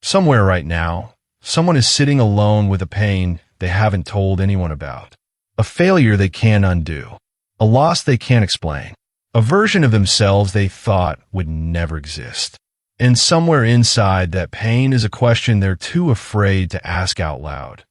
Somewhere right now, someone is sitting alone with a pain they haven't told anyone about, a failure they can't undo, a loss they can't explain, a version of themselves they thought would never exist. And somewhere inside that pain is a question they're too afraid to ask out loud.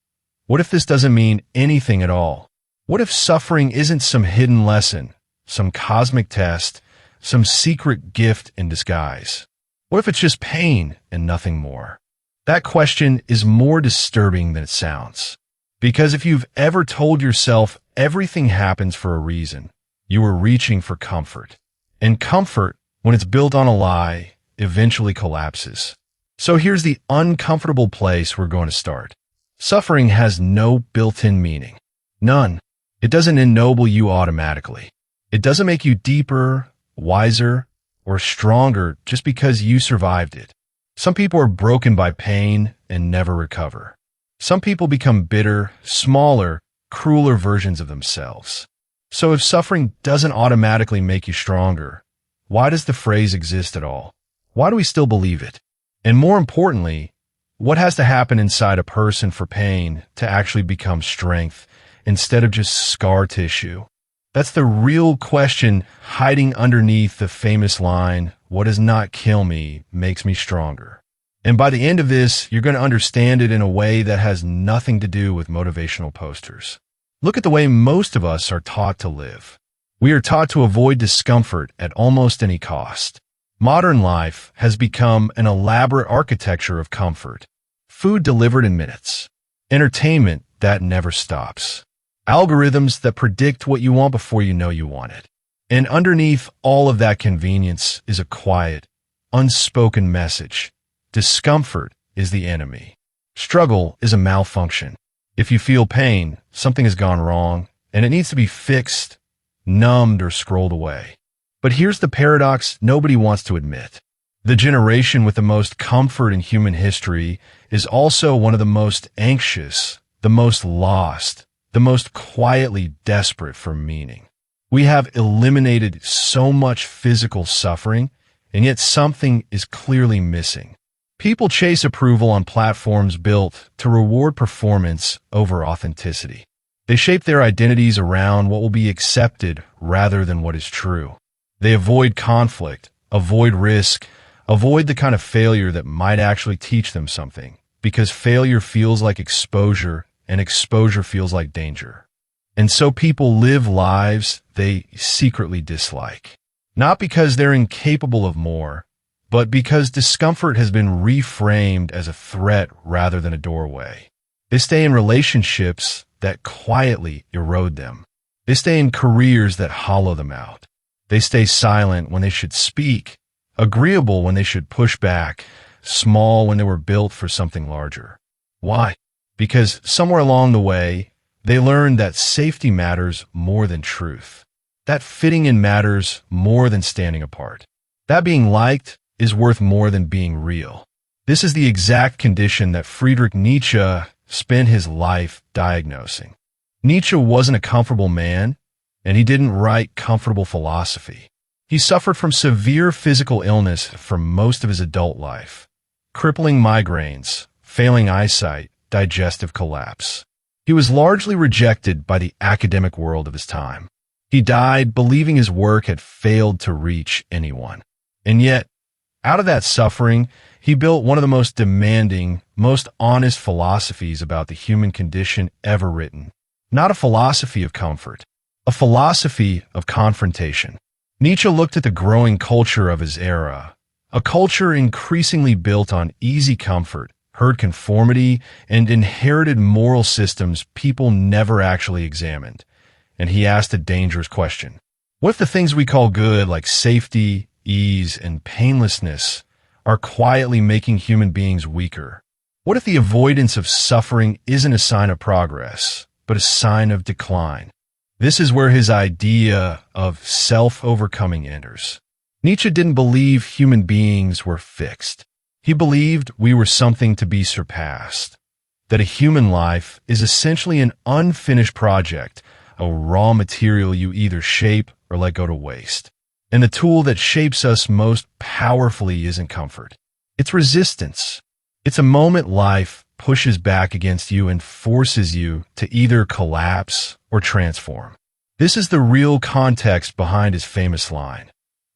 What if this doesn't mean anything at all? What if suffering isn't some hidden lesson, some cosmic test, some secret gift in disguise? What if it's just pain and nothing more? That question is more disturbing than it sounds. Because if you've ever told yourself everything happens for a reason, you are reaching for comfort. And comfort, when it's built on a lie, eventually collapses. So here's the uncomfortable place we're going to start. Suffering has no built-in meaning. None. It doesn't ennoble you automatically. It doesn't make you deeper, wiser, or stronger just because you survived it. Some people are broken by pain and never recover. Some people become bitter, smaller, crueler versions of themselves. So if suffering doesn't automatically make you stronger, why does the phrase exist at all? Why do we still believe it? And more importantly, what has to happen inside a person for pain to actually become strength instead of just scar tissue? That's the real question hiding underneath the famous line, "What does not kill me makes me stronger." And by the end of this, you're going to understand it in a way that has nothing to do with motivational posters. Look at the way most of us are taught to live. We are taught to avoid discomfort at almost any cost. Modern life has become an elaborate architecture of comfort. Food delivered in minutes. Entertainment that never stops. Algorithms that predict what you want before you know you want it. And underneath all of that convenience is a quiet, unspoken message. Discomfort is the enemy. Struggle is a malfunction. If you feel pain, something has gone wrong, and it needs to be fixed, numbed, or scrolled away. But here's the paradox nobody wants to admit. The generation with the most comfort in human history is also one of the most anxious, the most lost, the most quietly desperate for meaning. We have eliminated so much physical suffering, and yet something is clearly missing. People chase approval on platforms built to reward performance over authenticity. They shape their identities around what will be accepted rather than what is true. They avoid conflict, avoid risk, avoid the kind of failure that might actually teach them something, because failure feels like exposure and exposure feels like danger. And so people live lives they secretly dislike, not because they're incapable of more, but because discomfort has been reframed as a threat rather than a doorway. They stay in relationships that quietly erode them. They stay in careers that hollow them out. They stay silent when they should speak, agreeable when they should push back, small when they were built for something larger. Why? Because somewhere along the way, they learned that safety matters more than truth, that fitting in matters more than standing apart, that being liked is worth more than being real. This is the exact condition that Friedrich Nietzsche spent his life diagnosing. Nietzsche wasn't a comfortable man, and he didn't write comfortable philosophy. He suffered from severe physical illness for most of his adult life, crippling migraines, failing eyesight, digestive collapse. He was largely rejected by the academic world of his time. He died believing his work had failed to reach anyone. And yet, out of that suffering, he built one of the most demanding, most honest philosophies about the human condition ever written. Not a philosophy of comfort, a philosophy of confrontation. Nietzsche looked at the growing culture of his era, a culture increasingly built on easy comfort, herd conformity, and inherited moral systems people never actually examined. And he asked a dangerous question. What if the things we call good, like safety, ease, and painlessness, are quietly making human beings weaker? What if the avoidance of suffering isn't a sign of progress, but a sign of decline? This is where his idea of self-overcoming enters. Nietzsche didn't believe human beings were fixed. He believed we were something to be surpassed, that a human life is essentially an unfinished project, a raw material you either shape or let go to waste. And the tool that shapes us most powerfully isn't comfort. It's resistance. It's a moment life pushes back against you and forces you to either collapse or transform. This is the real context behind his famous line,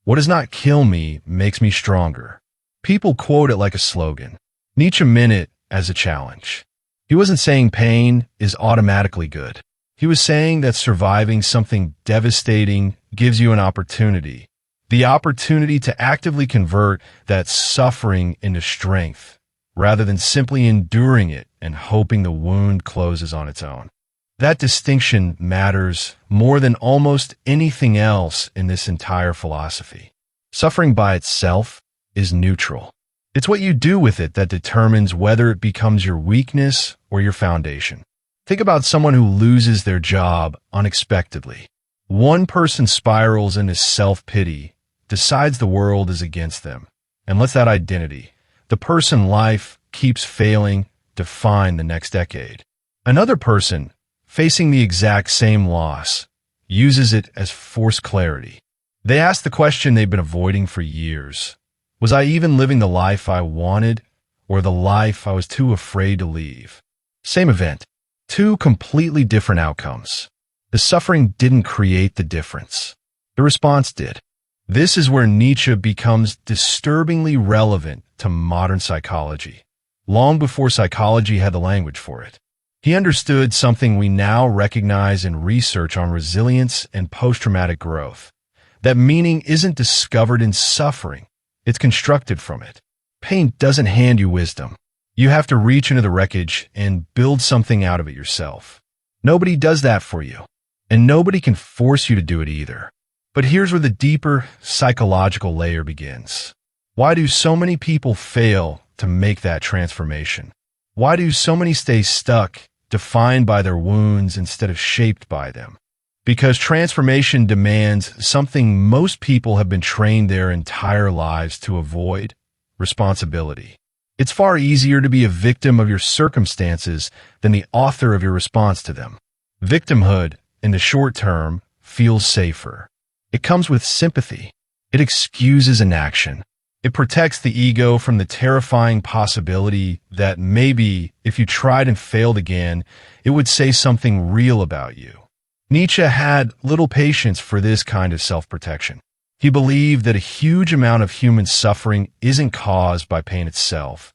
"What does not kill me makes me stronger." People quote it like a slogan. Nietzsche meant it as a challenge. He wasn't saying pain is automatically good. He was saying that surviving something devastating gives you an opportunity. The opportunity to actively convert that suffering into strength, rather than simply enduring it and hoping the wound closes on its own. That distinction matters more than almost anything else in this entire philosophy. Suffering by itself is neutral. It's what you do with it that determines whether it becomes your weakness or your foundation. Think about someone who loses their job unexpectedly. One person spirals into self-pity, decides the world is against them, and lets that identity, the person life keeps failing, define the next decade. Another person, facing the exact same loss, uses it as forced clarity. They ask the question they've been avoiding for years. Was I even living the life I wanted, or the life I was too afraid to leave? Same event, two completely different outcomes. The suffering didn't create the difference. The response did. This is where Nietzsche becomes disturbingly relevant to modern psychology, long before psychology had the language for it. He understood something we now recognize in research on resilience and post-traumatic growth, that meaning isn't discovered in suffering, it's constructed from it. Pain doesn't hand you wisdom. You have to reach into the wreckage and build something out of it yourself. Nobody does that for you, and nobody can force you to do it either. But here's where the deeper psychological layer begins. Why do so many people fail to make that transformation? Why do so many stay stuck, defined by their wounds instead of shaped by them? Because transformation demands something most people have been trained their entire lives to avoid: responsibility. It's far easier to be a victim of your circumstances than the author of your response to them. Victimhood, in the short term, feels safer. It comes with sympathy. It excuses inaction. It protects the ego from the terrifying possibility that maybe, if you tried and failed again, it would say something real about you. Nietzsche had little patience for this kind of self-protection. He believed that a huge amount of human suffering isn't caused by pain itself,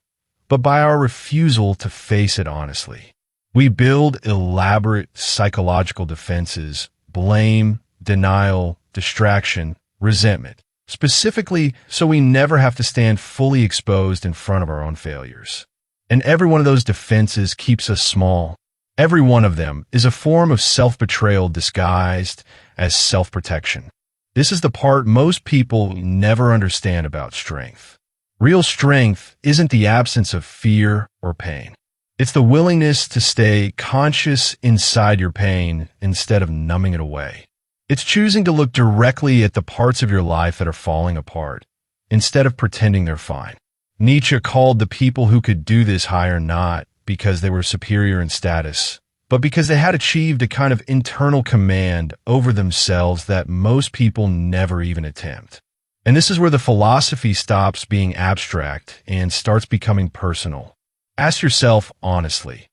but by our refusal to face it honestly. We build elaborate psychological defenses: blame, denial, distraction, resentment, specifically so we never have to stand fully exposed in front of our own failures. And every one of those defenses keeps us small. Every one of them is a form of self-betrayal disguised as self-protection. This is the part most people never understand about strength. Real strength isn't the absence of fear or pain. It's the willingness to stay conscious inside your pain instead of numbing it away. It's choosing to look directly at the parts of your life that are falling apart, instead of pretending they're fine. Nietzsche called the people who could do this higher not because they were superior in status, but because they had achieved a kind of internal command over themselves that most people never even attempt. And this is where the philosophy stops being abstract and starts becoming personal. Ask yourself honestly,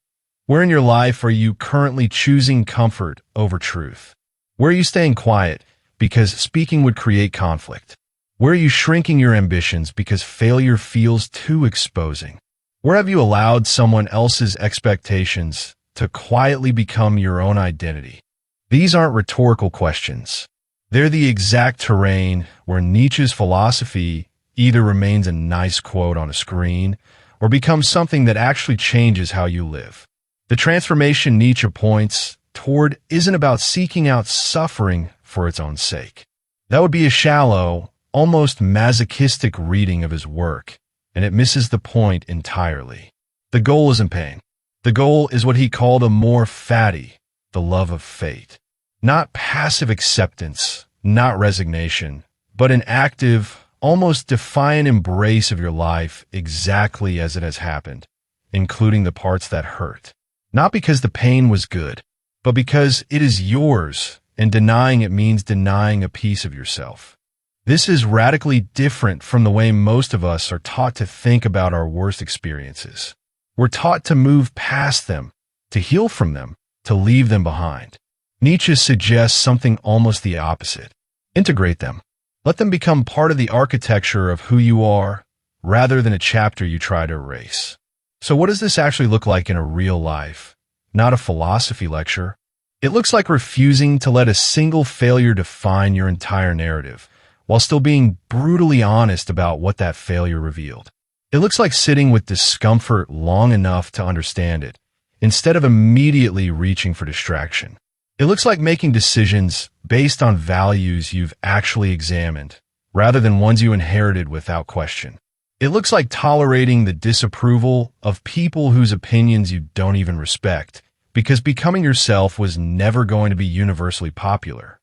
where in your life are you currently choosing comfort over truth? Where are you staying quiet because speaking would create conflict? Where are you shrinking your ambitions because failure feels too exposing? Where have you allowed someone else's expectations to quietly become your own identity? These aren't rhetorical questions. They're the exact terrain where Nietzsche's philosophy either remains a nice quote on a screen or becomes something that actually changes how you live. The transformation Nietzsche points toward isn't about seeking out suffering for its own sake. That would be a shallow, almost masochistic reading of his work, and it misses the point entirely. The goal isn't pain. The goal is what he called a more fatty, the love of fate. Not passive acceptance, not resignation, but an active, almost defiant embrace of your life exactly as it has happened, including the parts that hurt. Not because the pain was good, but because it is yours, and denying it means denying a piece of yourself. This is radically different from the way most of us are taught to think about our worst experiences. We're taught to move past them, to heal from them, to leave them behind. Nietzsche suggests something almost the opposite. Integrate them. Let them become part of the architecture of who you are, rather than a chapter you try to erase. So what does this actually look like in a real life? Not a philosophy lecture. It looks like refusing to let a single failure define your entire narrative, while still being brutally honest about what that failure revealed. It looks like sitting with discomfort long enough to understand it, instead of immediately reaching for distraction. It looks like making decisions based on values you've actually examined, rather than ones you inherited without question. It looks like tolerating the disapproval of people whose opinions you don't even respect, because becoming yourself was never going to be universally popular.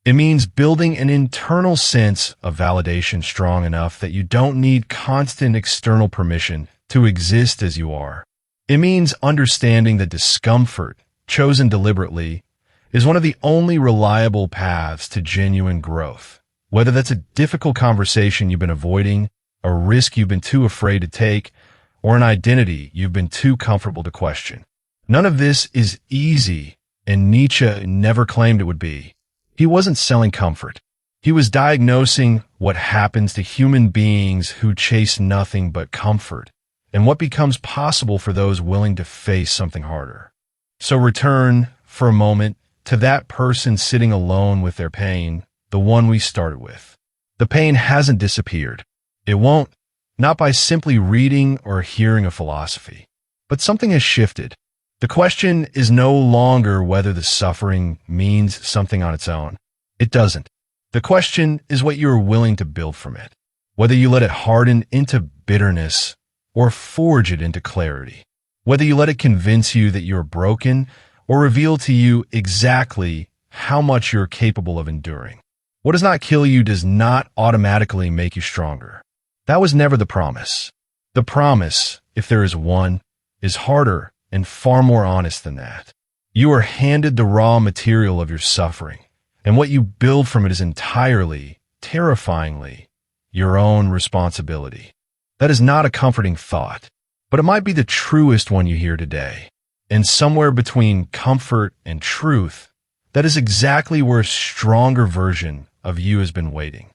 It means building an internal sense of validation strong enough that you don't need constant external permission to exist as you are. It means understanding that discomfort, chosen deliberately, is one of the only reliable paths to genuine growth. Whether that's a difficult conversation you've been avoiding, a risk you've been too afraid to take, or an identity you've been too comfortable to question. None of this is easy, and Nietzsche never claimed it would be. He wasn't selling comfort. He was diagnosing what happens to human beings who chase nothing but comfort, and what becomes possible for those willing to face something harder. So return, for a moment, to that person sitting alone with their pain, the one we started with. The pain hasn't disappeared. It won't, not by simply reading or hearing a philosophy. But something has shifted. The question is no longer whether the suffering means something on its own. It doesn't. The question is what you are willing to build from it, whether you let it harden into bitterness or forge it into clarity, whether you let it convince you that you are broken or reveal to you exactly how much you're capable of enduring. What does not kill you does not automatically make you stronger. That was never the promise. The promise, if there is one, is harder and far more honest than that. You are handed the raw material of your suffering, and what you build from it is entirely, terrifyingly, your own responsibility. That is not a comforting thought, but it might be the truest one you hear today. And somewhere between comfort and truth, that is exactly where a stronger version of you has been waiting.